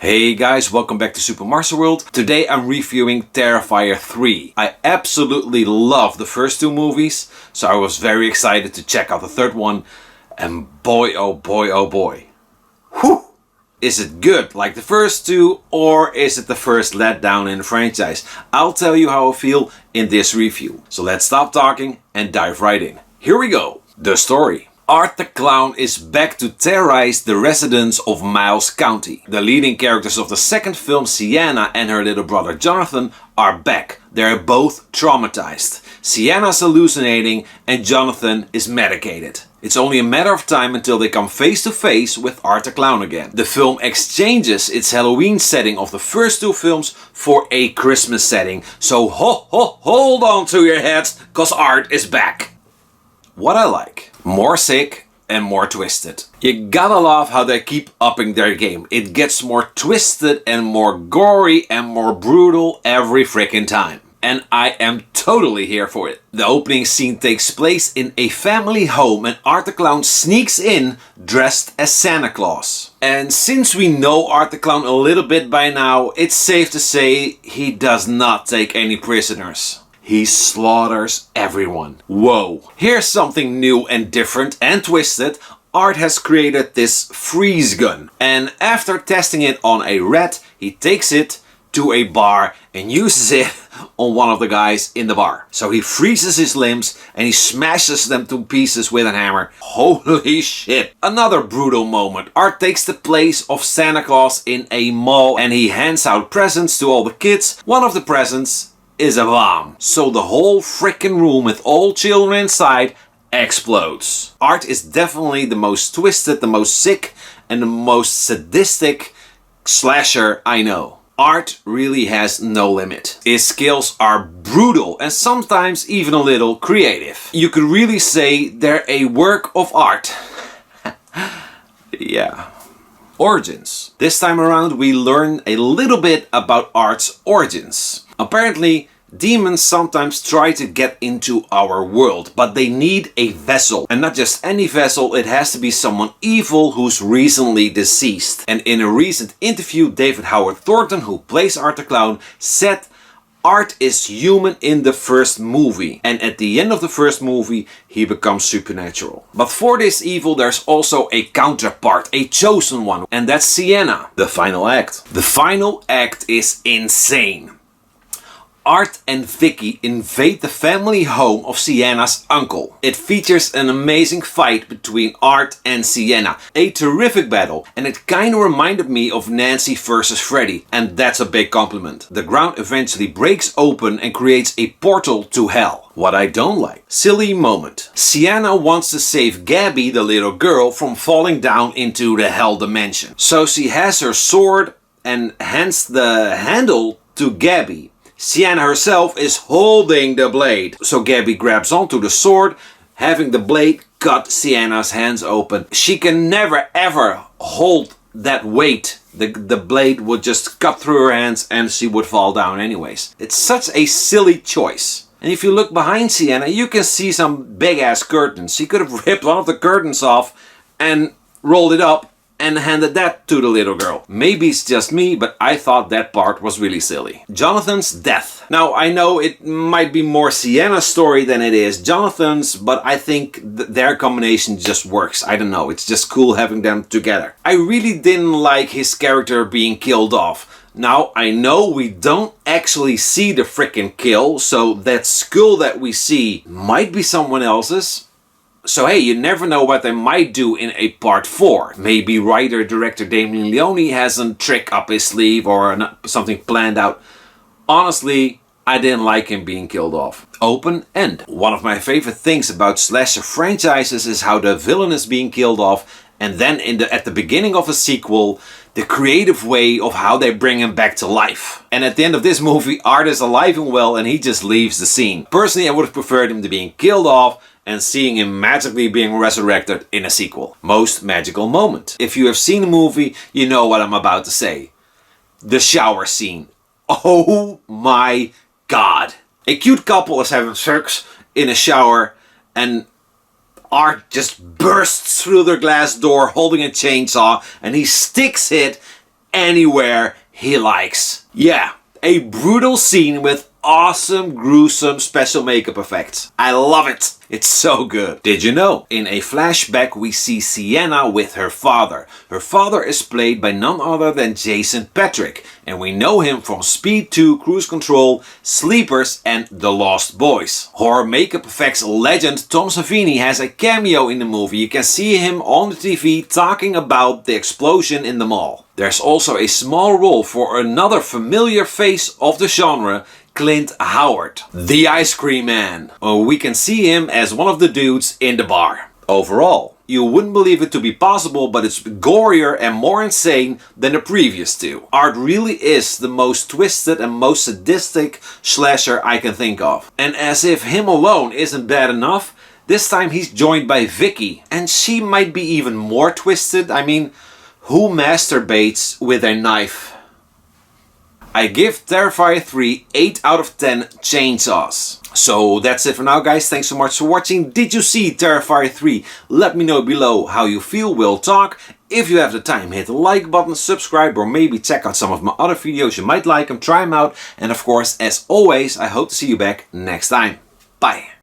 Hey guys, welcome back to SuperMarcelWorld. Today I'm reviewing Terrifier 3. I absolutely love the first two movies, so I was very excited to check out the third one. And boy, oh boy, oh boy. Whew! Is it good like the first two, or is it the first letdown in the franchise? I'll tell you how I feel in this review. So let's stop talking and dive right in. Here we go. The story. Art the Clown is back to terrorize the residents of Miles County. The leading characters of the second film, Sienna and her little brother Jonathan, are back. They're both traumatized. Sienna's hallucinating and Jonathan is medicated. It's only a matter of time until they come face to face with Art the Clown again. The film exchanges its Halloween setting of the first two films for a Christmas setting. So hold on to your hats, cause Art is back. What I like. More sick and more twisted. You gotta love how they keep upping their game. It gets more twisted and more gory and more brutal every freaking time. And I am totally here for it. The opening scene takes place in a family home and Art the Clown sneaks in dressed as Santa Claus. And since we know Art the Clown a little bit by now, it's safe to say he does not take any prisoners. He slaughters everyone. Whoa. Here's something new and different and twisted. Art has created this freeze gun. And after testing it on a rat, he takes it to a bar and uses it on one of the guys in the bar. So he freezes his limbs and he smashes them to pieces with a hammer. Holy shit. Another brutal moment. Art takes the place of Santa Claus in a mall and he hands out presents to all the kids. One of the presents is a bomb. So the whole freaking room with all children inside explodes. Art is definitely the most twisted, the most sick, and the most sadistic slasher I know. Art really has no limit. His skills are brutal and sometimes even a little creative. You could really say they're a work of art. Yeah. Origins. This time around we learn a little bit about Art's origins. Apparently, demons sometimes try to get into our world, but they need a vessel. And not just any vessel, it has to be someone evil who's recently deceased. And in a recent interview, David Howard Thornton, who plays Art the Clown, said Art is human in the first movie. And at the end of the first movie, he becomes supernatural. But for this evil, there's also a counterpart, a chosen one. And that's Sienna, the final act. The final act is insane. Art and Vicky invade the family home of Sienna's uncle. It features an amazing fight between Art and Sienna. A terrific battle, and it kinda reminded me of Nancy versus Freddy, and that's a big compliment. The ground eventually breaks open and creates a portal to hell. What I don't like. Silly moment. Sienna wants to save Gabby, the little girl, from falling down into the hell dimension. So she has her sword and hands the handle to Gabby. Sienna herself is holding the blade. So Gabby grabs onto the sword, having the blade cut Sienna's hands open. She can never ever hold that weight. The blade would just cut through her hands and she would fall down anyways. It's such a silly choice. And if you look behind Sienna, you can see some big ass curtains. She could have ripped one of the curtains off and rolled it up and handed that to the little girl. Maybe it's just me, but I thought that part was really silly. Jonathan's death. Now, I know it might be more Sienna's story than it is Jonathan's, but I think their combination just works. I don't know, it's just cool having them together. I really didn't like his character being killed off. Now, I know we don't actually see the frickin' kill, so that skull that we see might be someone else's. So hey, you never know what they might do in a part 4. Maybe writer-director Damien Leone has a trick up his sleeve or something planned out. Honestly, I didn't like him being killed off. Open end. One of my favorite things about slasher franchises is how the villain is being killed off, and then at the beginning of a sequel, the creative way of how they bring him back to life. And at the end of this movie, Art is alive and well and he just leaves the scene. Personally, I would have preferred him to being killed off and seeing him magically being resurrected in a sequel. Most magical moment. If you have seen the movie, you know what I'm about to say. The shower scene. Oh my god. A cute couple is having sex in a shower and Art just bursts through their glass door holding a chainsaw and he sticks it anywhere he likes. Yeah, a brutal scene with awesome, gruesome special makeup effects. I love it. It's so good. Did you know? In a flashback we see Sienna with her father. Her father is played by none other than Jason Patric, and we know him from Speed 2, Cruise Control, Sleepers and The Lost Boys. Horror makeup effects legend Tom Savini has a cameo in the movie. You can see him on the TV talking about the explosion in the mall. There's also a small role for another familiar face of the genre, Clint Howard, the Ice Cream Man. We can see him as one of the dudes in the bar. Overall, you wouldn't believe it to be possible, but it's gorier and more insane than the previous two. Art really is the most twisted and most sadistic slasher I can think of. And as if him alone isn't bad enough, this time he's joined by Vicky, and she might be even more twisted. I mean, who masturbates with a knife? I give Terrifier 3 8 out of 10 chainsaws. So that's it for now, guys. Thanks so much for watching. Did you see Terrifier 3? Let me know below how you feel. We'll talk. If you have the time, hit the like button, subscribe, or maybe check out some of my other videos. You might like them, try them out. And of course, as always, I hope to see you back next time. Bye.